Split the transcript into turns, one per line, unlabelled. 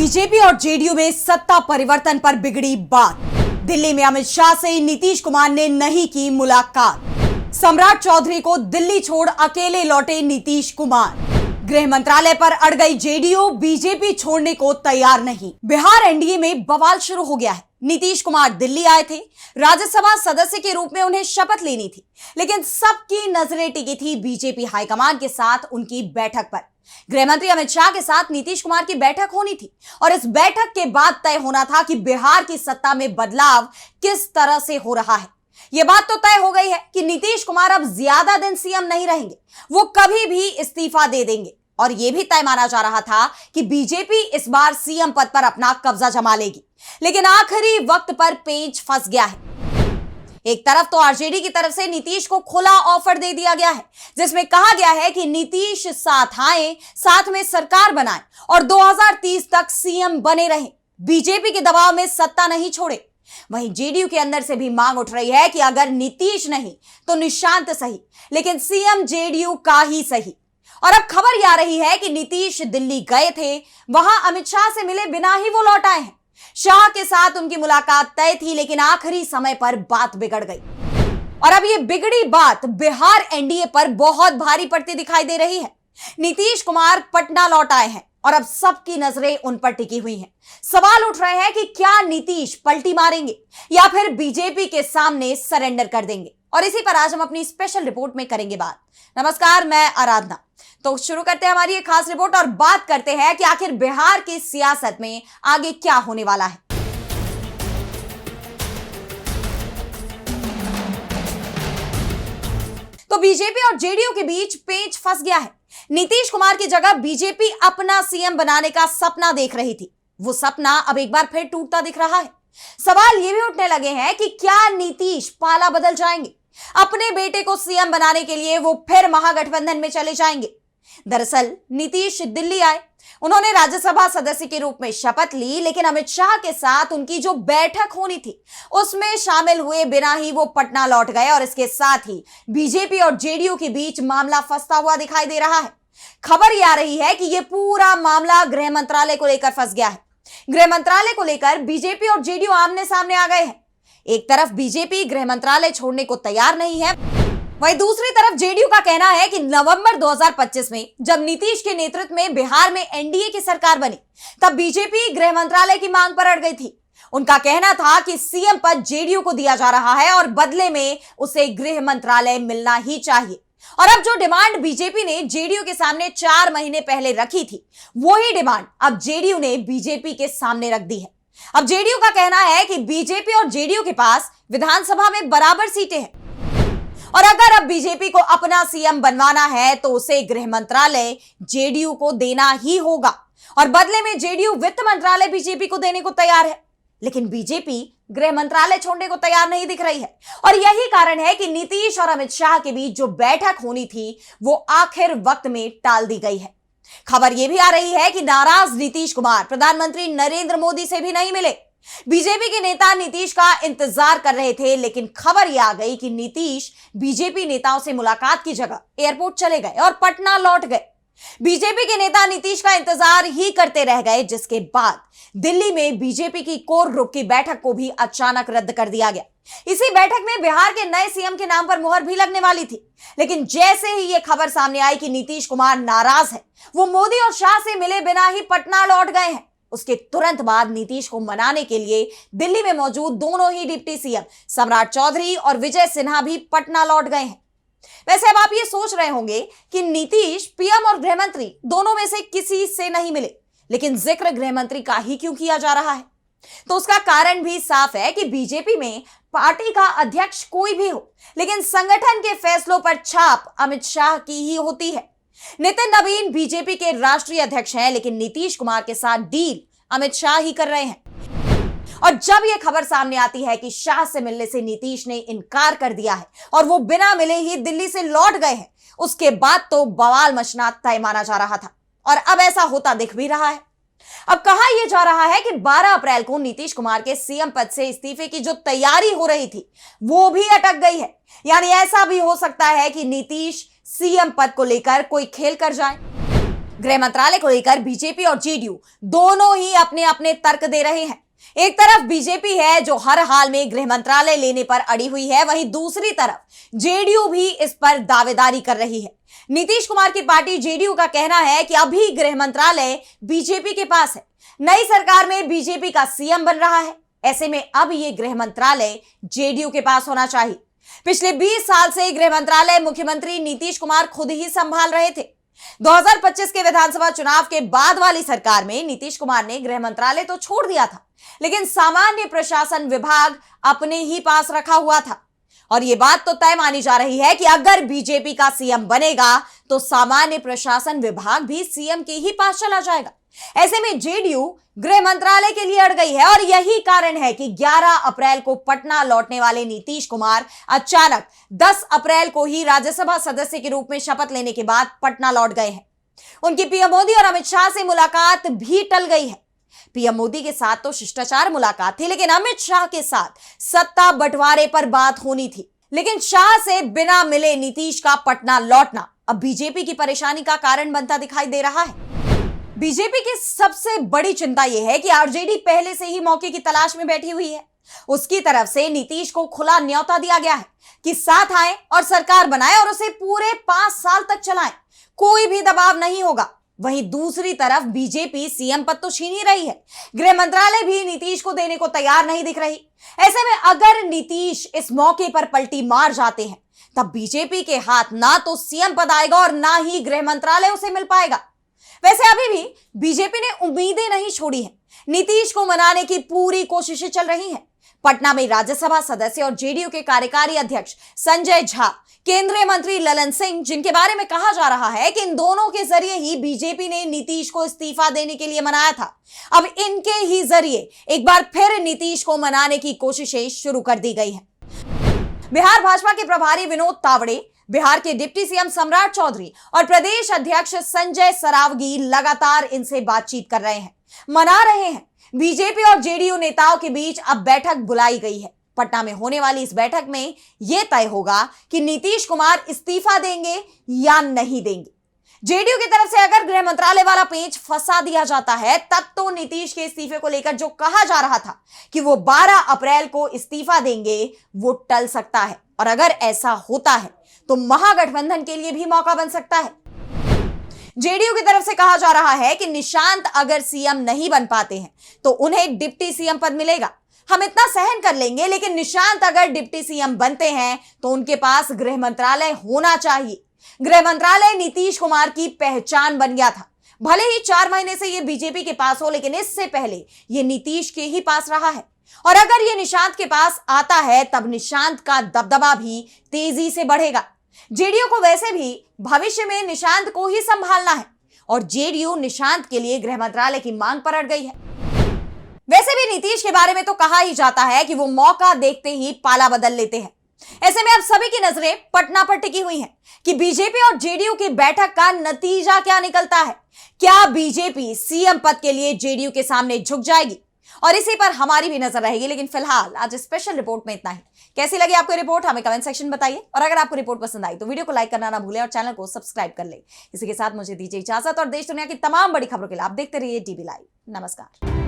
BJP और JDU में सत्ता परिवर्तन पर बिगड़ी बात। दिल्ली में अमित शाह से नीतीश कुमार ने नहीं की मुलाकात। सम्राट चौधरी को दिल्ली छोड़ अकेले लौटे नीतीश कुमार। गृह मंत्रालय पर अड़ गई जेडीयू, बीजेपी छोड़ने को तैयार नहीं। बिहार एनडीए में बवाल शुरू हो गया है। नीतीश कुमार दिल्ली आए थे, राज्यसभा सदस्य के रूप में उन्हें शपथ लेनी थी, लेकिन सबकी नजरें टिकी थी बीजेपी हाईकमान के साथ उनकी बैठक पर। गृह मंत्री अमित शाह के साथ नीतीश कुमार की बैठक होनी थी और इस बैठक के बाद तय होना था कि बिहार की सत्ता में बदलाव किस तरह से हो रहा है। यह बात तो तय हो गई है कि नीतीश कुमार अब ज्यादा दिन सीएम नहीं रहेंगे, वो कभी भी इस्तीफा दे देंगे। और यह भी तय माना जा रहा था कि बीजेपी इस बार सीएम पद पर अपना कब्जा जमा लेगी, लेकिन आखिरी वक्त पर पेंच फंस गया है। एक तरफ तो आरजेडी की तरफ से नीतीश को खुला ऑफर दे दिया गया है, जिसमें कहा गया है कि नीतीश साथ आए, साथ में सरकार बनाए और 2030 तक सीएम बने रहें, बीजेपी के दबाव में सत्ता नहीं छोड़े। वहीं जेडीयू के अंदर से भी मांग उठ रही है कि अगर नीतीश नहीं तो निशांत सही, लेकिन सीएम जेडीयू का ही सही। और अब खबर यह आ रही है कि नीतीश दिल्ली गए थे, वहां अमित शाह से मिले बिना ही वो लौट आए हैं। शाह के साथ उनकी मुलाकात तय थी, लेकिन आखिरी समय पर बात बिगड़ गई और अब ये बिगड़ी बात बिहार एनडीए पर बहुत भारी पड़ती दिखाई दे रही है। नीतीश कुमार पटना लौट आए हैं और अब सबकी नजरें उन पर टिकी हुई हैं। सवाल उठ रहे हैं कि क्या नीतीश पलटी मारेंगे या फिर बीजेपी के सामने सरेंडर कर देंगे, और इसी पर आज हम अपनी स्पेशल रिपोर्ट में करेंगे बात। नमस्कार, मैं आराधना। तो शुरू करते हैं हमारी एक खास रिपोर्ट और बात करते हैं कि आखिर बिहार की सियासत में आगे क्या होने वाला है। तो बीजेपी और जेडीयू के बीच पेंच फंस गया है। नीतीश कुमार की जगह बीजेपी अपना सीएम बनाने का सपना देख रही थी, वो सपना अब एक बार फिर टूटता दिख रहा है। सवाल ये भी उठने लगे हैं कि क्या नीतीश पाला बदल जाएंगे, अपने बेटे को सीएम बनाने के लिए वो फिर महागठबंधन में चले जाएंगे। दरअसल नीतीश दिल्ली आए, उन्होंने राज्यसभा सदस्य के रूप में शपथ ली, लेकिन अमित शाह के साथ उनकी जो बैठक होनी थी उसमें शामिल हुए बिना ही वो पटना लौट गए और इसके साथ ही बीजेपी और जेडीयू के बीच मामला फंसता हुआ दिखाई दे रहा है। खबर यह आ रही है कि यह पूरा मामला गृह मंत्रालय को लेकर फंस गया है। गृह मंत्रालय को लेकर बीजेपी और जेडीयू आमने सामने आ गए हैं। एक तरफ बीजेपी गृह मंत्रालय छोड़ने को तैयार नहीं है, वहीं दूसरी तरफ जेडीयू का कहना है कि नवंबर 2025 में जब नीतीश के नेतृत्व में बिहार में एनडीए की सरकार बनी, तब बीजेपी गृह मंत्रालय की मांग पर अड़ गई थी। उनका कहना था कि सीएम पद जेडीयू को दिया जा रहा है और बदले में उसे गृह मंत्रालय मिलना ही चाहिए। और अब जो डिमांड बीजेपी ने जेडीयू के सामने 4 महीने पहले रखी थी, वही डिमांड अब जेडीयू ने बीजेपी के सामने रख दी है। अब जेडीयू का कहना है कि बीजेपी और जेडीयू के पास विधानसभा में बराबर सीटें हैं और अगर अब बीजेपी को अपना सीएम बनवाना है तो उसे गृह मंत्रालय जेडीयू को देना ही होगा और बदले में जेडीयू वित्त मंत्रालय बीजेपी को देने को तैयार है। लेकिन बीजेपी गृह मंत्रालय छोड़ने को तैयार नहीं दिख रही है और यही कारण है कि नीतीश और अमित शाह के बीच जो बैठक होनी थी वो आखिर वक्त में टाल दी गई है। खबर यह भी आ रही है कि नाराज नीतीश कुमार प्रधानमंत्री नरेंद्र मोदी से भी नहीं मिले। बीजेपी के नेता नीतीश का इंतजार कर रहे थे, लेकिन खबर यह आ गई कि नीतीश बीजेपी नेताओं से मुलाकात की जगह एयरपोर्ट चले गए और पटना लौट गए। बीजेपी के नेता नीतीश का इंतजार ही करते रह गए, जिसके बाद दिल्ली में बीजेपी की कोर ग्रुप की बैठक को भी अचानक रद्द कर दिया गया। इसी बैठक में बिहार के नए सीएम के नाम पर मुहर भी लगने वाली थी, लेकिन जैसे ही यह खबर सामने आई कि नीतीश कुमार नाराज है, वो मोदी और शाह से मिले बिना ही पटना लौट गए हैं, उसके तुरंत बाद नीतीश को मनाने के लिए दिल्ली में मौजूद दोनों ही डिप्टी सीएम सम्राट चौधरी और विजय सिन्हा भी पटना लौट गए हैं। वैसे अब आप ये सोच रहे होंगे कि नीतीश पीएम और गृह मंत्री दोनों में से किसी से नहीं मिले, लेकिन जिक्र गृह मंत्री का ही क्यों किया जा रहा है? तो उसका कारण भी साफ है कि बीजेपी में पार्टी का अध्यक्ष कोई भी हो, लेकिन संगठन के फैसलों पर छाप अमित शाह की ही होती है। नितिन नवीन बीजेपी के राष्ट्रीय अध्यक्ष हैं, लेकिन नीतीश कुमार के साथ डील अमित शाह ही कर रहे हैं। और जब यह खबर सामने आती है कि शाह से मिलने से नीतीश ने इनकार कर दिया है और वो बिना मिले ही दिल्ली से लौट गए हैं, उसके बाद तो बवाल मचना तय माना जा रहा था और अब ऐसा होता दिख भी रहा है। अब कहा यह जा रहा है कि 12 अप्रैल को नीतीश कुमार के सीएम पद से इस्तीफे की जो तैयारी हो रही थी वो भी अटक गई है। यानी ऐसा भी हो सकता है कि नीतीश सीएम पद को लेकर कोई खेल कर जाए। गृह मंत्रालय को लेकर बीजेपी और जेडीयू दोनों ही अपने अपने तर्क दे रहे हैं। एक तरफ बीजेपी है जो हर हाल में गृह मंत्रालय लेने पर अड़ी हुई है, वहीं दूसरी तरफ जेडीयू भी इस पर दावेदारी कर रही है। नीतीश कुमार की पार्टी जेडीयू का कहना है कि अभी गृह मंत्रालय बीजेपी के पास है, नई सरकार में बीजेपी का सीएम बन रहा है, ऐसे में अब यह गृह मंत्रालय जेडीयू के पास होना चाहिए। पिछले 20 साल से गृह मंत्रालय मुख्यमंत्री नीतीश कुमार खुद ही संभाल रहे थे। 2025 के विधानसभा चुनाव के बाद वाली सरकार में नीतीश कुमार ने गृह मंत्रालय तो छोड़ दिया था, लेकिन सामान्य प्रशासन विभाग अपने ही पास रखा हुआ था। और यह बात तो तय मानी जा रही है कि अगर बीजेपी का सीएम बनेगा तो सामान्य प्रशासन विभाग भी सीएम के ही पास चला जाएगा। ऐसे में जेडीयू गृह मंत्रालय के लिए अड़ गई है और यही कारण है कि 11 अप्रैल को पटना लौटने वाले नीतीश कुमार अचानक 10 अप्रैल को ही राज्यसभा सदस्य के रूप में शपथ लेने के बाद पटना लौट गए हैं। उनकी पीएम मोदी और अमित शाह से मुलाकात भी टल गई है। पीएम मोदी के साथ तो शिष्टाचार मुलाकात थी, लेकिन अमित शाह के साथ सत्ता बंटवारे पर बात होनी थी। लेकिन शाह से बिना मिले नीतीश का पटना लौटना अब बीजेपी की परेशानी का कारण बनता दिखाई दे रहा है। बीजेपी की सबसे बड़ी चिंता यह है कि आरजेडी पहले से ही मौके की तलाश में बैठी हुई है। उसकी तरफ से नीतीश को खुला न्योता दिया गया है कि साथ आए और सरकार बनाए और उसे पूरे 5 साल तक चलाएं, कोई भी दबाव नहीं होगा। वहीं दूसरी तरफ बीजेपी सीएम पद तो छीन ही रही है, गृह मंत्रालय भी नीतीश को देने को तैयार नहीं दिख रही। ऐसे में अगर नीतीश इस मौके पर पलटी मार जाते हैं तब बीजेपी के हाथ ना तो सीएम पद आएगा और ना ही गृह मंत्रालय उसे मिल पाएगा। वैसे अभी भी बीजेपी ने उम्मीदें नहीं छोड़ी हैं, नीतीश को मनाने की पूरी कोशिशें चल रही हैं। पटना में राज्यसभा सदस्य और जेडीयू के कार्यकारी अध्यक्ष संजय झा, केंद्रीय मंत्री ललन सिंह, जिनके बारे में कहा जा रहा है कि इन दोनों के जरिए ही बीजेपी ने नीतीश को इस्तीफा देने के लिए मनाया था, अब इनके ही जरिए एक बार फिर नीतीश को मनाने की कोशिशें शुरू कर दी गई हैं। बिहार भाजपा के प्रभारी विनोद तावड़े, बिहार के डिप्टी सीएम सम्राट चौधरी और प्रदेश अध्यक्ष संजय सरावगी लगातार इनसे बातचीत कर रहे हैं, मना रहे हैं। बीजेपी और जेडीयू नेताओं के बीच अब बैठक बुलाई गई है। पटना में होने वाली इस बैठक में यह तय होगा कि नीतीश कुमार इस्तीफा देंगे या नहीं देंगे। जेडीयू की तरफ से अगर गृह मंत्रालय वाला पेंच फंसा दिया जाता है तब तो नीतीश के इस्तीफे को लेकर जो कहा जा रहा था कि वो 12 अप्रैल को इस्तीफा देंगे, वो टल सकता है। और अगर ऐसा होता है तो महागठबंधन के लिए भी मौका बन सकता है। जेडीयू की तरफ से कहा जा रहा है कि निशांत अगर सीएम नहीं बन पाते हैं तो उन्हें डिप्टी सीएम पद मिलेगा, हम इतना सहन कर लेंगे, लेकिन निशांत अगर डिप्टी सीएम बनते हैं तो उनके पास गृह मंत्रालय होना चाहिए। गृह मंत्रालय नीतीश कुमार की पहचान बन गया था। भले ही 4 महीने से यह बीजेपी के पास हो, लेकिन इससे पहले यह नीतीश के ही पास रहा है। और अगर यह निशांत के पास आता है तब निशांत का दबदबा भी तेजी से बढ़ेगा। जेडीयू को वैसे भी भविष्य में निशांत को ही संभालना है और जेडीयू निशांत के लिए गृह मंत्रालय की मांग पर अड़ गई है। वैसे भी नीतीश के बारे में तो कहा ही जाता है कि वो मौका देखते ही पाला बदल लेते हैं। ऐसे में अब सभी की नजरें पटना पर टिकी हुई हैं कि बीजेपी और जेडीयू की बैठक का नतीजा क्या निकलता है। क्या बीजेपी सीएम पद के लिए जेडीयू के सामने झुक जाएगी? और इसी पर हमारी भी नजर रहेगी। लेकिन फिलहाल आज स्पेशल रिपोर्ट में इतना ही। कैसी लगी आपको रिपोर्ट हमें कमेंट सेक्शन में बताइए, और अगर आपको रिपोर्ट पसंद आई तो वीडियो को लाइक करना ना भूलें और चैनल को सब्सक्राइब कर ले। इसी के साथ मुझे दीजिए इजाजत और देश दुनिया की तमाम बड़ी खबरों के लिए आप देखते रहिए डीबी लाइव। नमस्कार।